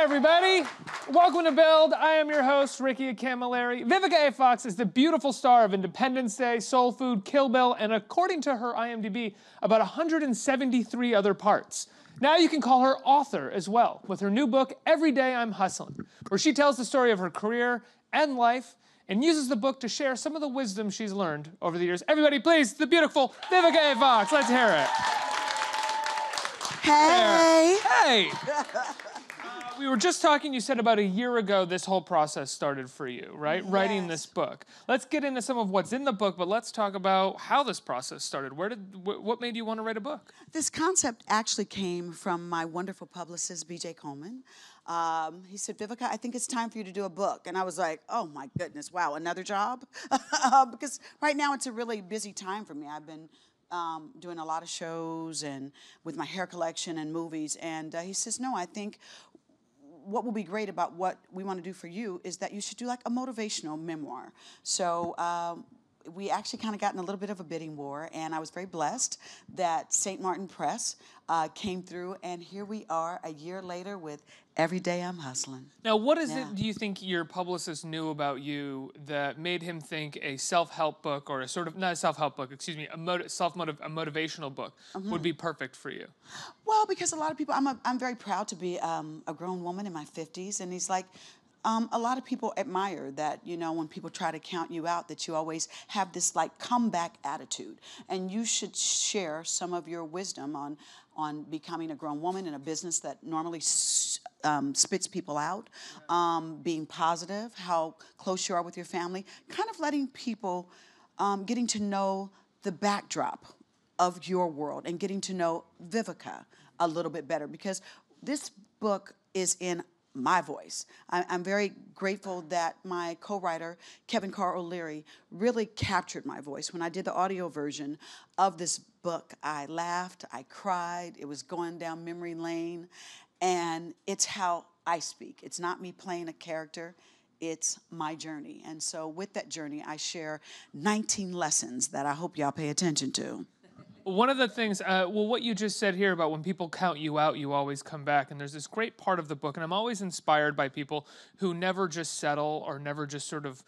everybody. Welcome to Build. I am your host, Ricky A. Vivica A. Fox is the beautiful star of Independence Day, Soul Food, Kill Bill, and according to her IMDb, about 173 other parts. Now you can call her author as well, with her new book, Every Day I'm Hustling, where she tells the story of her career and life, and uses the book to share some of the wisdom she's learned over the years. Everybody, please, the beautiful Vivica A. Fox. Let's hear it. Hey. Hey. We were just talking, you said about a year ago this whole process started for you, right? Yes. Writing this book. Let's get into some of what's in the book, but let's talk about how this process started. What made you want to write a book? This concept actually came from my wonderful publicist, B.J. Coleman. He said, Vivica, I think it's time for you to do a book. And I was like, oh my goodness, wow, another job? Because right now it's a really busy time for me. I've been doing a lot of shows and with my hair collection and movies. And he says, no, I think what will be great about what we want to do for you is that you should do like a motivational memoir. So we actually kind of got in a little bit of a bidding war, and I was very blessed that St. Martin Press came through, and here we are a year later with Every Day I'm Hustling. Now, what is it do you think your publicist knew about you that made him think a self-help book, or a sort of, not a self-help book, excuse me, a motivational book would be perfect for you? Well, because a lot of people, I'm very proud to be a grown woman in my 50s, and he's like, a lot of people admire that, you know, when people try to count you out, that you always have this like comeback attitude. And you should share some of your wisdom on becoming a grown woman in a business that normally spits people out, being positive, how close you are with your family, kind of letting people, getting to know the backdrop of your world and getting to know Vivica a little bit better, because this book is in my voice. I'm very grateful that my co-writer, Kevin Carr O'Leary, really captured my voice. When I did the audio version of this book, I laughed, I cried, it was going down memory lane, and it's how I speak. It's not me playing a character, it's my journey. And so with that journey, I share 19 lessons that I hope y'all pay attention to. One of the things, well, what you just said here about when people count you out, you always come back. And there's this great part of the book, and I'm always inspired by people who never just settle or never just sort of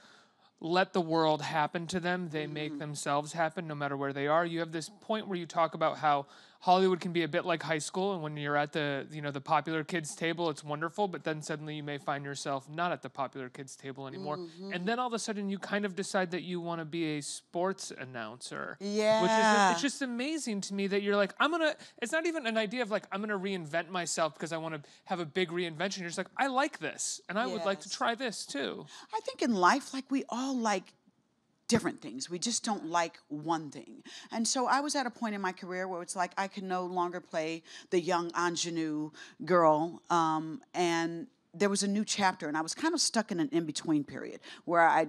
let the world happen to them. They make themselves happen no matter where they are. You have this point where you talk about how Hollywood can be a bit like high school, and when you're at the, you know, the popular kids table, it's wonderful, but then suddenly you may find yourself not at the popular kids table anymore. And then all of a sudden you kind of decide that you want to be a sports announcer. Yeah. Which is, it's just amazing to me that you're like, it's not even an idea of like, I'm gonna reinvent myself because I want to have a big reinvention. You're just like, I like this, and I would like to try this too. I think in life, like, we all like different things. We just don't like one thing. And so I was at a point in my career where it's like I could no longer play the young ingenue girl, and there was a new chapter, and I was kind of stuck in an in-between period where I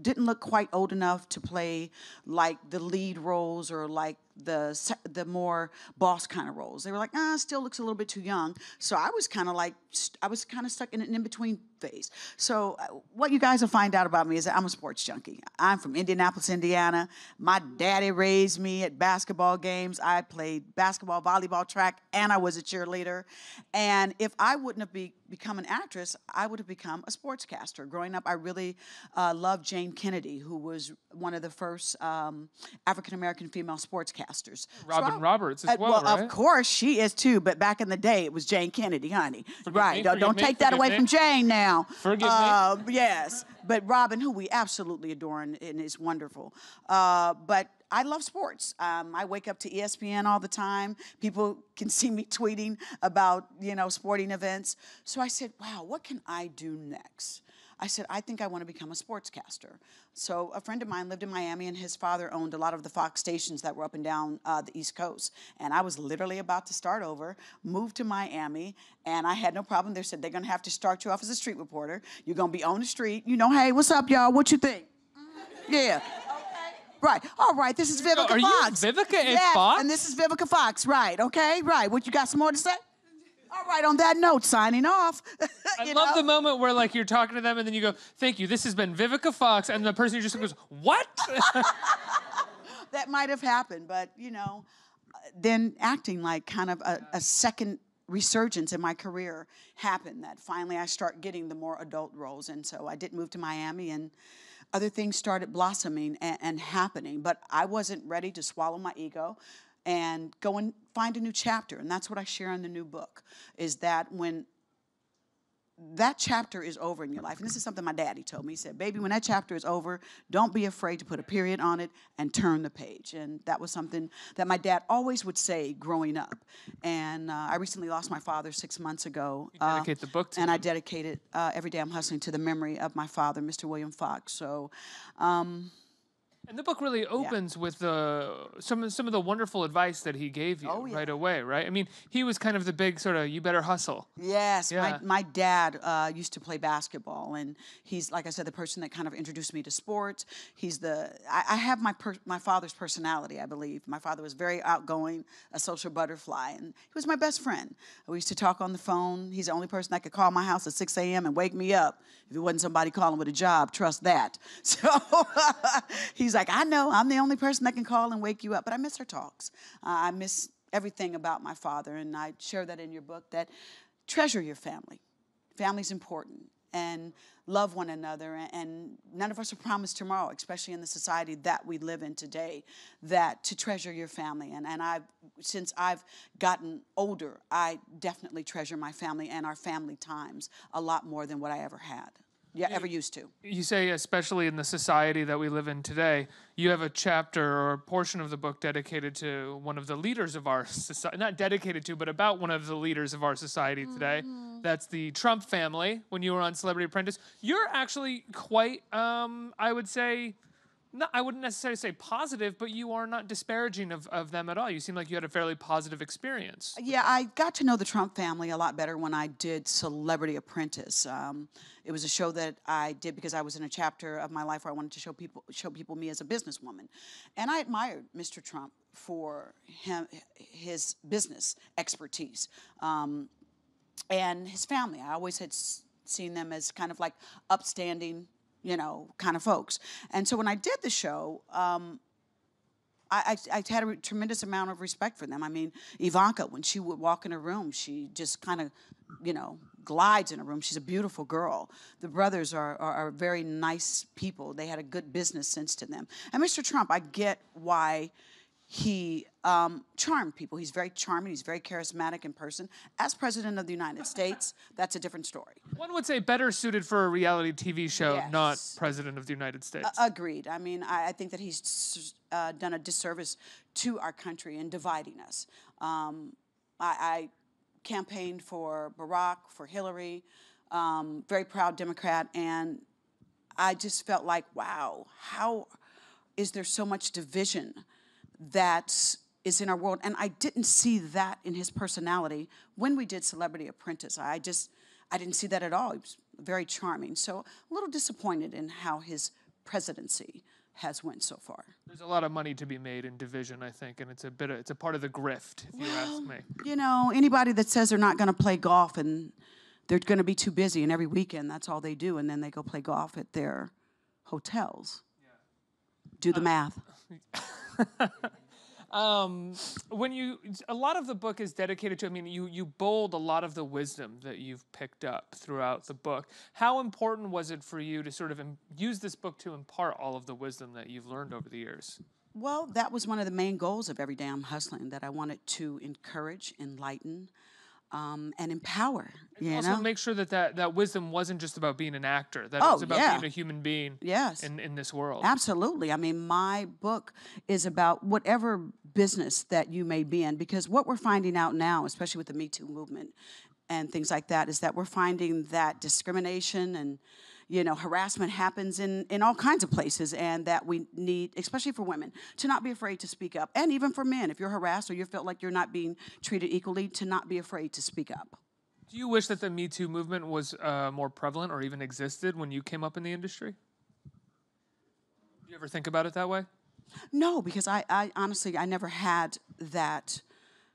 didn't look quite old enough to play like the lead roles or like the more boss kind of roles. They were like, still looks a little bit too young. So I was kind of stuck in an in-between phase. So what you guys will find out about me is that I'm a sports junkie. I'm from Indianapolis, Indiana. My daddy raised me at basketball games. I played basketball, volleyball, track, and I was a cheerleader. And if I wouldn't have become an actress, I would have become a sportscaster. Growing up, I really loved Jane Kennedy, who was one of the first African-American female sportscasters. Robin Roberts as well, right? Of course, she is too, but back in the day, it was Jane Kennedy, honey. Forgive me, don't take that away from Jane now. Forgive me. Yes, but Robin, who we absolutely adore and is wonderful. But I love sports. I wake up to ESPN all the time. People can see me tweeting about, you know, sporting events. So I said, wow, what can I do next? I said, I think I want to become a sportscaster. So a friend of mine lived in Miami, and his father owned a lot of the Fox stations that were up and down the East Coast. And I was literally about to start over, moved to Miami, and I had no problem. They said, they're going to have to start you off as a street reporter. You're going to be on the street. You know, hey, what's up, y'all? What you think? Yeah. Right. All right. This is Vivica Fox. Are you Vivica A. Fox? And this is Vivica Fox. Right. Okay. Right. What, you got some more to say? All right, on that note, signing off. I love the moment where, like, you're talking to them and then you go, thank you, this has been Vivica Fox, and the person just goes, what? That might have happened, but, you know, then acting like kind of a second resurgence in my career happened, that finally I start getting the more adult roles. And so I did move to Miami, and other things started blossoming and happening. But I wasn't ready to swallow my ego and go and find a new chapter. And that's what I share in the new book, is that when that chapter is over in your life, and this is something my daddy told me. He said, baby, when that chapter is over, don't be afraid to put a period on it and turn the page. And that was something that my dad always would say growing up. And I recently lost my father 6 months ago. You dedicate the book to and him. I dedicated Every Day I'm Hustling to the memory of my father, Mr. William Fox. So and the book really opens with some of the wonderful advice that he gave you right away, right? I mean, he was kind of the big sort of, you better hustle. Yes, Yeah. my dad used to play basketball, and he's, like I said, the person that kind of introduced me to sports. He's I have my father's personality, I believe. My father was very outgoing, a social butterfly, and he was my best friend. We used to talk on the phone. He's the only person that could call my house at 6 a.m. and wake me up. If it wasn't somebody calling with a job, trust that. So he's like, I know, I'm the only person that can call and wake you up. But I miss our talks. I miss everything about my father, and I share that in your book, that treasure your family. Family's important, and love one another, and none of us are promised tomorrow, especially in the society that we live in today, that to treasure your family. And since I've gotten older, I definitely treasure my family and our family times a lot more than what I ever had. Yeah, ever used to. You say, especially in the society that we live in today, you have a chapter or a portion of the book dedicated to one of the leaders of our society, not dedicated to, but about one of the leaders of our society today. That's the Trump family. When you were on Celebrity Apprentice, you're actually quite, I would say, I wouldn't necessarily say positive, but you are not disparaging of them at all. You seem like you had a fairly positive experience. Yeah, I got to know the Trump family a lot better when I did Celebrity Apprentice. It was a show that I did because I was in a chapter of my life where I wanted to show people me as a businesswoman. And I admired Mr. Trump for his business expertise and his family. I always had seen them as kind of like upstanding, kind of folks. And so when I did the show, I had a tremendous amount of respect for them. I mean, Ivanka, when she would walk in a room, she just kind of, glides in a room. She's a beautiful girl. The brothers are very nice people. They had a good business sense to them. And Mr. Trump, I get why he charmed people. He's very charming. He's very charismatic in person. As President of the United States, that's a different story. One would say better suited for a reality TV show, Yes. not President of the United States. Agreed. I mean, I think that he's done a disservice to our country in dividing us. I campaigned for Barack, for Hillary, very proud Democrat, and I just felt like, wow, how is there so much division that is in our world? And I didn't see that in his personality when we did Celebrity Apprentice. I didn't see that at all. He was very charming. So a little disappointed in how his presidency has went so far. There's a lot of money to be made in division, I think, and it's a part of the grift, if you ask me. Anybody that says they're not going to play golf and they're going to be too busy, and every weekend that's all they do, and then they go play golf at their hotels. Yeah. Do the math. A lot of the book is dedicated to, you bold a lot of the wisdom that you've picked up throughout the book. How important was it for you to sort of use this book to impart all of the wisdom that you've learned over the years? Well, that was one of the main goals of Every Day I'm Hustling, that I wanted to encourage, enlighten, and empower. Also make sure that wisdom wasn't just about being an actor, that it was about being a human being in this world. Absolutely. I mean, my book is about whatever business that you may be in, because what we're finding out now, especially with the Me Too movement and things like that, is that we're finding that discrimination and harassment happens in all kinds of places, and that we need, especially for women, to not be afraid to speak up. And even for men, if you're harassed or you feel like you're not being treated equally, to not be afraid to speak up. Do you wish that the Me Too movement was more prevalent or even existed when you came up in the industry? Do you ever think about it that way? No, because I honestly, I never had that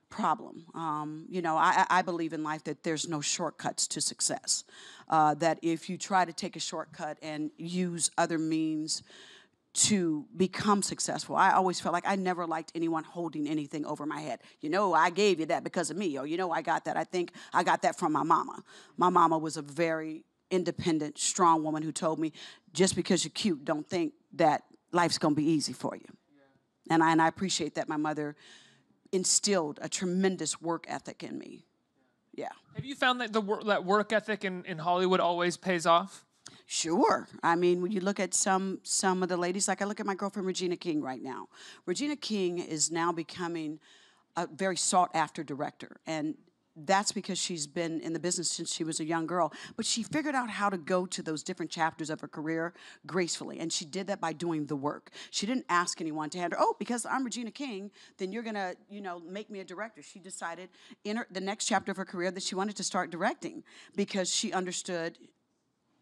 problem. I believe in life that there's no shortcuts to success. That if you try to take a shortcut and use other means to become successful. I always felt like I never liked anyone holding anything over my head. You know, I gave you that because of me, or you know, I got that. I think I got that from my mama. My mama was a very independent, strong woman who told me, just because you're cute, don't think that life's gonna be easy for you. Yeah. And I appreciate that my mother instilled a tremendous work ethic in me. Yeah. Have you found that that work ethic in Hollywood always pays off? Sure. I mean, when you look at some of the ladies, like I look at my girlfriend Regina King right now. Regina King is now becoming a very sought after director, and that's because she's been in the business since she was a young girl. But she figured out how to go to those different chapters of her career gracefully, and she did that by doing the work. She didn't ask anyone to hand her, oh, because I'm Regina King, then you're gonna, you know, make me a director. She decided in the next chapter of her career that she wanted to start directing because she understood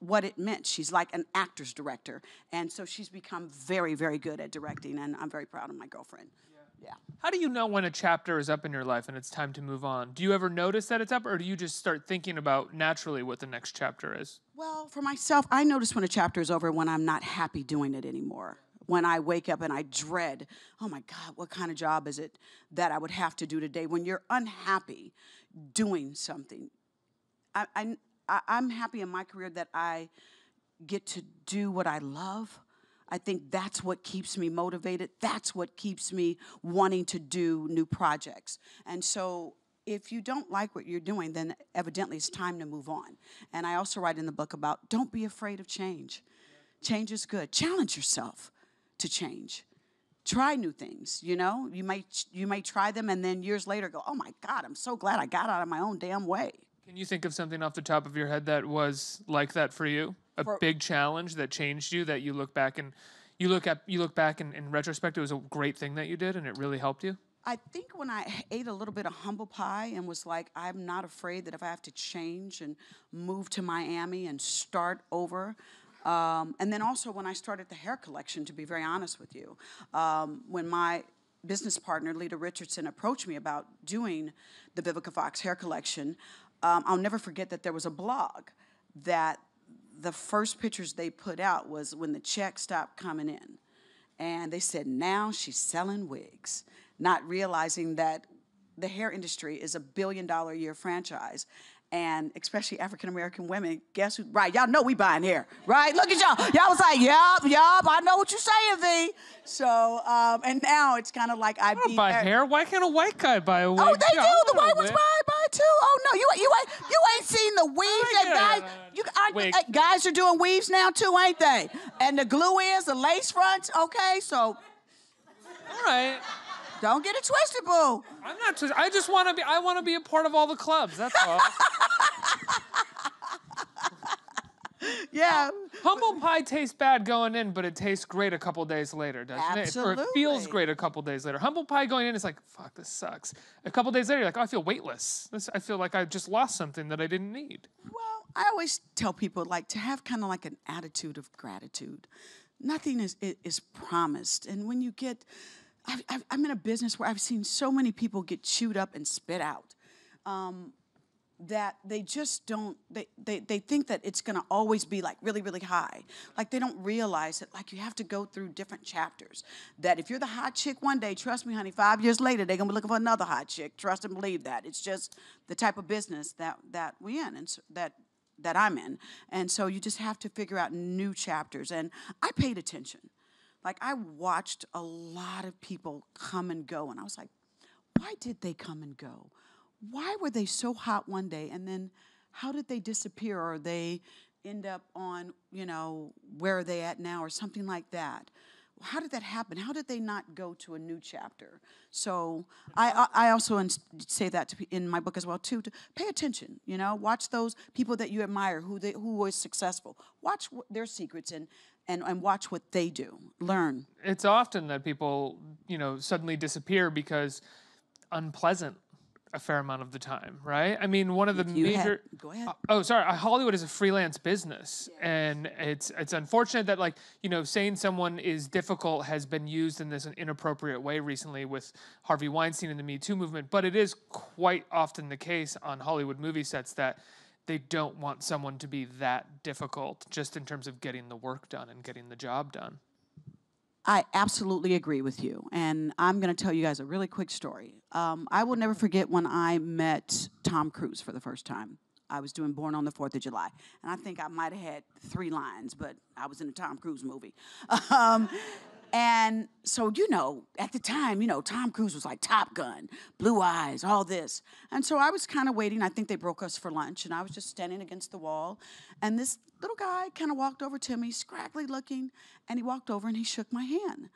what it meant. She's like an actor's director. And so she's become very, very good at directing, and I'm very proud of my girlfriend. Yeah. How do you know when a chapter is up in your life and it's time to move on? Do you ever notice that it's up, or do you just start thinking about naturally what the next chapter is? Well, for myself, I notice when a chapter is over when I'm not happy doing it anymore. When I wake up and I dread, oh my God, what kind of job is it that I would have to do today? When you're unhappy doing something, I'm happy in my career that I get to do what I love. I think that's what keeps me motivated. That's what keeps me wanting to do new projects. And so if you don't like what you're doing, then evidently it's time to move on. And I also write in the book about don't be afraid of change. Change is good. Challenge yourself to change. Try new things, you know? You may try them and then years later go, oh my God, I'm so glad I got out of my own damn way. Can you think of something off the top of your head that was like that for you? A big challenge that changed you, that you look back and in retrospect, it was a great thing that you did and it really helped you? I think when I ate a little bit of humble pie and was like, I'm not afraid that if I have to change and move to Miami and start over. And then also when I started the hair collection, to be very honest with you, when my business partner, Lita Richardson, approached me about doing the Vivica Fox hair collection, I'll never forget that there was a blog that the first pictures they put out was when the check stopped coming in. And they said, now she's selling wigs, not realizing that the hair industry is $1 billion a year franchise. And especially African-American women, guess who? Right, y'all know we buying hair, right? Look at y'all. Y'all was like, yup, I know what you're saying, V. So, and now it's kind of like I buy hair? Why can't a white guy buy a wig? Oh, they do. The white ones buy too. Oh, no, you ain't seen the weaves that guys, guys are doing weaves now too, ain't they? And the glue is the lace fronts, okay? So. All right. Don't get it twisted, boo. I'm not twisted. I just want to be. I want to be a part of all the clubs. That's all. Yeah. Humble pie tastes bad going in, but it tastes great a couple days later, doesn't Absolutely. it? Or it feels great a couple days later. Humble pie going in is like, fuck, this sucks. A couple days later, you're like, oh, I feel weightless. I feel like I just lost something that I didn't need. Well, I always tell people like to have kind of like an attitude of gratitude. Nothing is promised, and when you get I'm in a business where I've seen so many people get chewed up and spit out that they just don't, they think that it's going to always be like really, really high. Like they don't realize that like you have to go through different chapters. That if you're the hot chick one day, trust me, honey, 5 years later, they're going to be looking for another hot chick. Trust and believe that. It's just the type of business that we in and so that I'm in. And so you just have to figure out new chapters. And I paid attention. Like, I watched a lot of people come and go, and I was like, why did they come and go? Why were they so hot one day, and then how did they disappear, or they end up on, you know, where are they at now, or something like that? How did that happen? How did they not go to a new chapter? So I also say that in my book as well, too, to pay attention, you know, watch those people that you admire, who was successful. Watch their secrets and watch what they do. Learn. It's often that people, you know, suddenly disappear because unpleasant a fair amount of the time, right? I mean, one of the major... Go ahead. Hollywood is a freelance business, yes. And it's unfortunate that, like, you know, saying someone is difficult has been used in this inappropriate way recently with Harvey Weinstein and the Me Too movement, but it is quite often the case on Hollywood movie sets that they don't want someone to be that difficult just in terms of getting the work done and getting the job done. I absolutely agree with you. And I'm going to tell you guys a really quick story. I will never forget when I met Tom Cruise for the first time. I was doing Born on the 4th of July. And I think I might have had 3 lines, but I was in a Tom Cruise movie. Um, and so, at the time, Tom Cruise was like Top Gun, blue eyes, all this. And so I was kind of waiting. I think they broke us for lunch, and I was just standing against the wall. And this little guy kind of walked over to me, scraggly looking, and he walked over and he shook my hand.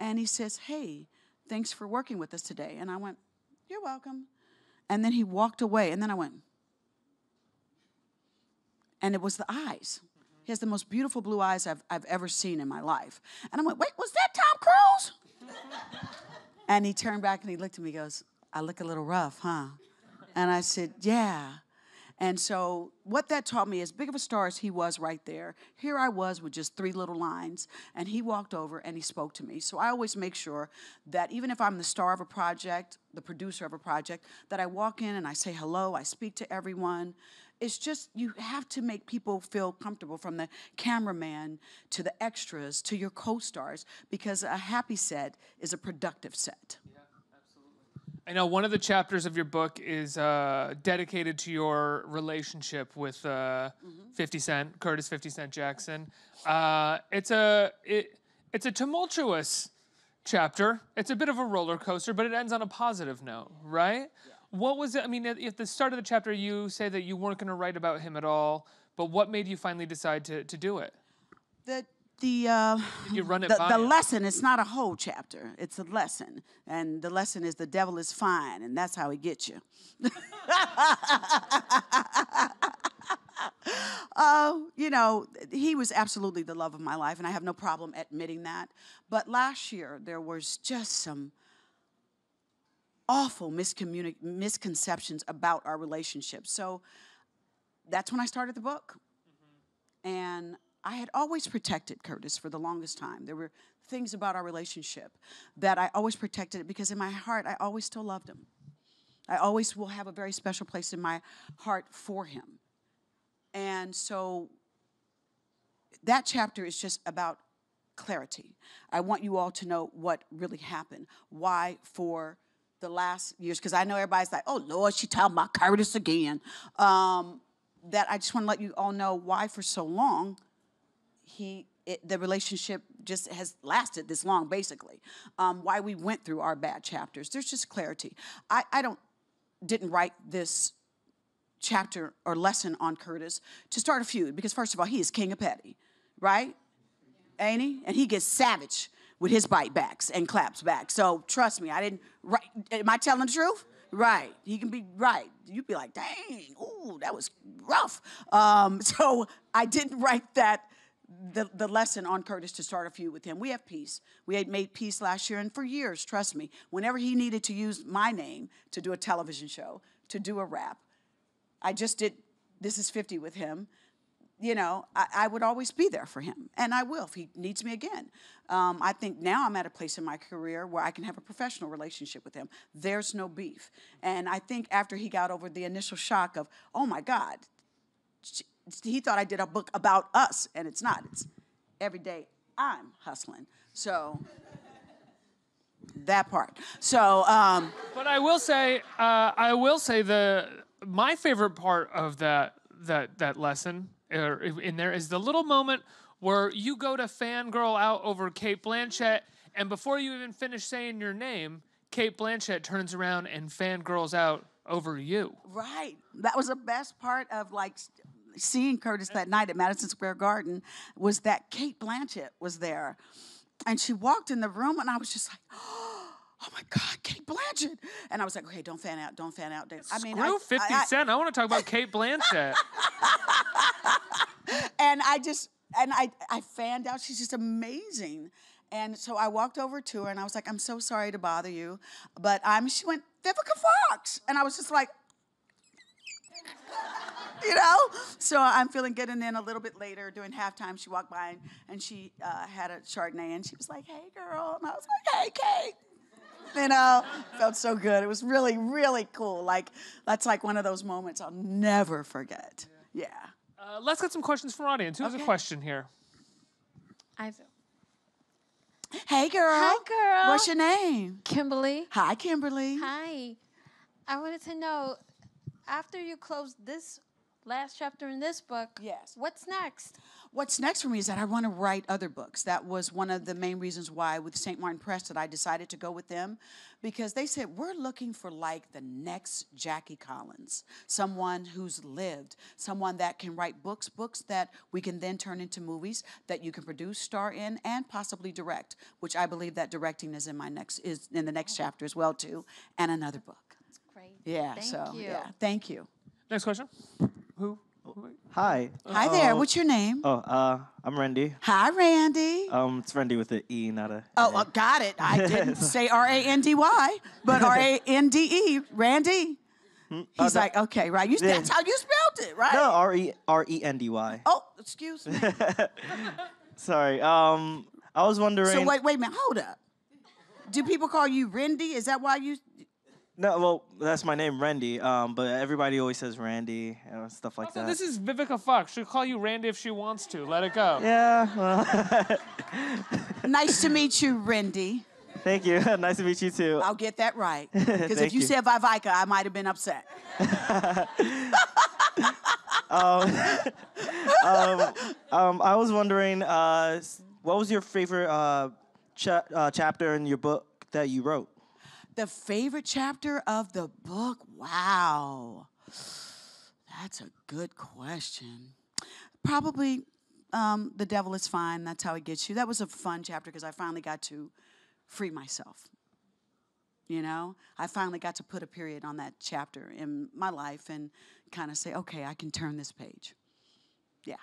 And he says, "Hey, thanks for working with us today." And I went, "You're welcome." And then he walked away, and then I went, and it was the eyes. He has the most beautiful blue eyes I've ever seen in my life. And I went, "Wait, was that Tom Cruise?" And he turned back and he looked at me and goes, "I look a little rough, huh?" And I said, "Yeah." And so what that taught me, as big of a star as he was right there, here I was with just 3 little lines, and he walked over and he spoke to me. So I always make sure that even if I'm the star of a project, the producer of a project, that I walk in and I say hello, I speak to everyone. It's just, you have to make people feel comfortable, from the cameraman to the extras to your co-stars, because a happy set is a productive set. Yeah, absolutely. I know one of the chapters of your book is dedicated to your relationship with 50 Cent, Curtis 50 Cent Jackson. It's a tumultuous chapter. It's a bit of a roller coaster, but it ends on a positive note, right? Yeah. What was it? I mean, at the start of the chapter, you say that you weren't going to write about him at all, but what made you finally decide to do it? Did you run it by the lesson, it's not a whole chapter. It's a lesson. And the lesson is the devil is fine, and that's how he gets you. He was absolutely the love of my life, and I have no problem admitting that. But last year, there was just some awful misconceptions about our relationship. So that's when I started the book. Mm-hmm. And I had always protected Curtis for the longest time. There were things about our relationship that I always protected it, because in my heart, I always still loved him. I always will have a very special place in my heart for him. And so that chapter is just about clarity. I want you all to know what really happened. Why, for the last years, because I know everybody's like, "Oh, Lord, she talking about Curtis again." That I just want to let you all know why for so long the relationship just has lasted this long, basically. Why we went through our bad chapters. There's just clarity. I didn't write this chapter or lesson on Curtis to start a feud, because first of all, he is king of petty, right? Ain't he? And he gets savage with his bite backs and claps back. So trust me, I didn't write. Am I telling the truth? Right. He can be right. You'd be like, "Dang, ooh, that was rough." So I didn't write the lesson on Curtis to start a feud with him. We have peace. We had made peace last year, and for years, trust me, whenever he needed to use my name to do a television show, to do a rap, I just did This Is 50 with him. I would always be there for him, and I will if he needs me again. I think now I'm at a place in my career where I can have a professional relationship with him. There's no beef. And I think after he got over the initial shock of, "Oh my God," he thought I did a book about us, and it's not. It's every day I'm hustling. So that part. So, But I will say, my favorite part of that lesson in there is the little moment where you go to fangirl out over Cate Blanchett, and before you even finish saying your name, Cate Blanchett turns around and fangirls out over you. Right. That was the best part of seeing Curtis that night at Madison Square Garden, was that Cate Blanchett was there. And she walked in the room, and I was just like, "Oh my God, Cate Blanchett." And I was like, "Okay, don't fan out, don't fan out." Screw 50 Cent. I want to talk about Cate Blanchett. And I fanned out. She's just amazing. And so I walked over to her, and I was like, "I'm so sorry to bother you, but she went, "Vivica Fox." And I was just like, So I'm feeling good. And then a little bit later, during halftime, she walked by, and she had a Chardonnay, and she was like, "Hey, girl." And I was like, "Hey, Kate." Felt so good. It was really, really cool. That's one of those moments I'll never forget. Yeah. Let's get some questions from our audience. Who has a question here? I do. Hey, girl. Hi, girl. What's your name? Kimberly. Hi, Kimberly. Hi. I wanted to know, after you close this last chapter in this book, Yes. what's next? What's next for me is that I want to write other books. That was one of the main reasons why with St. Martin Press that I decided to go with them, because they said, we're looking for like the next Jackie Collins, someone who's lived, someone that can write books that we can then turn into movies that you can produce, star in, and possibly direct, which I believe that directing is in the next chapter as well too, and another book. That's great. Yeah, Thank you. thank you. Next question. Who? Hi. Hi there, what's your name? I'm Randy. Hi, Randy. It's Randy with an E, not a. Oh, got it. I didn't say Randy, but Rande, Randy. He's like, okay, right. That's how you spelled it, right? No, Rendy. Oh, excuse me. Sorry. I was wondering. So wait a minute. Hold up. Do people call you Randy? Is that why you? No, well, that's my name, Randy. But everybody always says Randy and stuff like that. This is Vivica Fox. She'll call you Randy if she wants to. Let it go. Yeah. Well. Nice to meet you, Randy. Thank you. Nice to meet you too. I'll get that right. Because if you you. said Vivica, I might have been upset. I was wondering, what was your favorite chapter in your book that you wrote? The favorite chapter of the book? Wow. That's a good question. Probably The Devil is Fine. That's how it gets you. That was a fun chapter because I finally got to free myself. You know? I finally got to put a period on that chapter in my life and kind of say, okay, I can turn this page. Yeah.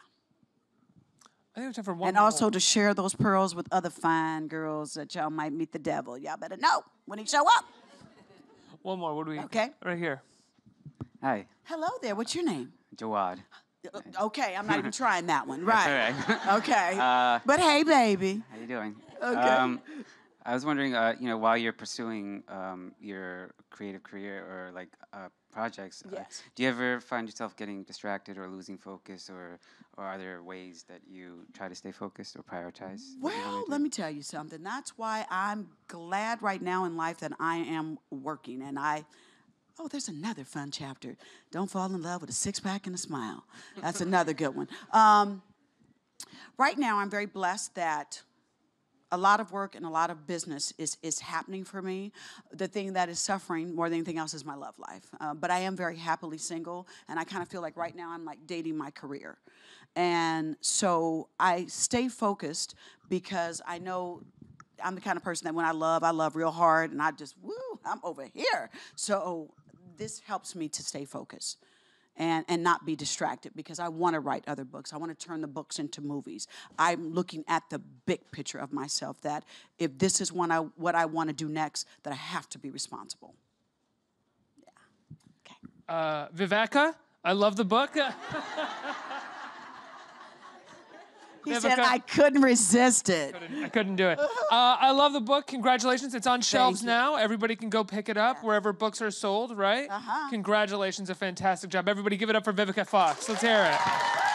I think we have time for one And more. also to share those pearls with other fine girls that y'all might meet the devil. Y'all better know when he show up. One more. What do we? Okay. Right here. Hi, Hello there. What's your name? Jawad. Okay, I'm not even trying that one. Right. All right. Okay. But hey, baby. How you doing? Okay. I was wondering, while you're pursuing your creative career or like projects, Yes. do you ever find yourself getting distracted or losing focus, or are there ways that you try to stay focused or prioritize? what you wanna Well, do? let me tell you something. That's why I'm glad right now in life that I am working. And there's another fun chapter. Don't fall in love with a six-pack and a smile. That's another good one. Right now, I'm very blessed that a lot of work and a lot of business is happening for me. The thing that is suffering more than anything else is my love life. But I am very happily single, and I kind of feel like right now I'm like dating my career. And so I stay focused because I know I'm the kind of person that when I love real hard, and I just, I'm over here. So this helps me to stay focused. And not be distracted because I want to write other books. I want to turn the books into movies. I'm looking at the big picture of myself that if this is what I want to do next, that I have to be responsible. Yeah. Okay. Vivica, I love the book. He said I couldn't resist it. I couldn't do it. I love the book. Congratulations. It's on shelves you. now. Everybody can go pick it up wherever books are sold, right? Uh-huh. Congratulations. A fantastic job. Everybody give it up for Vivica Fox. Let's hear it.